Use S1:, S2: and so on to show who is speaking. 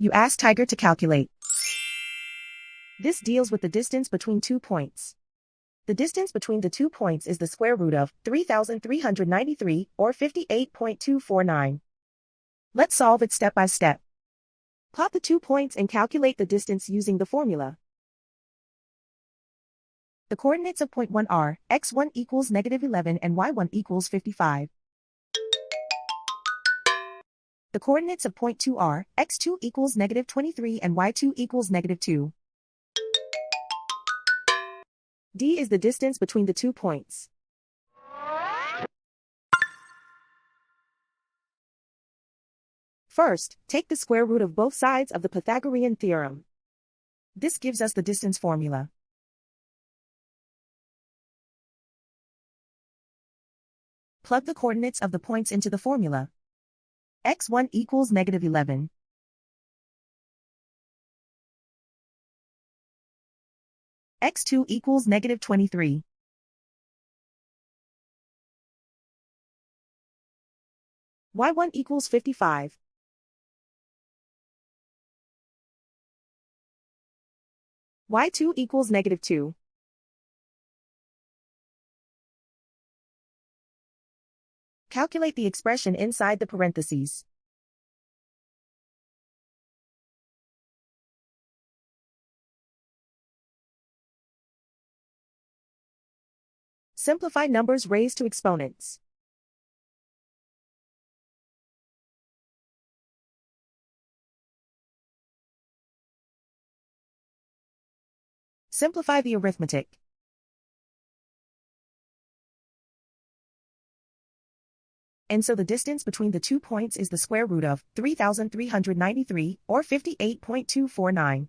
S1: You ask Tiger to calculate. This deals with the distance between 2 points. The distance between the 2 points is the square root of 3,393, or 58.249. Let's solve it step by step. Plot the 2 points and calculate the distance using the formula. The coordinates of point 1 are x1 equals -11 and y1 equals 55. The coordinates of point 2 are x2 equals -23 and y2 equals -2. D is the distance between the 2 points. First, take the square root of both sides of the Pythagorean theorem. This gives us the distance formula. Plug the coordinates of the points into the formula. x1 equals -11. x2 equals -23. y1 equals 55. y2 equals -2. Calculate the expression inside the parentheses. Simplify numbers raised to exponents. Simplify the arithmetic. And so the distance between the 2 points is the square root of 3,393, or 58.249.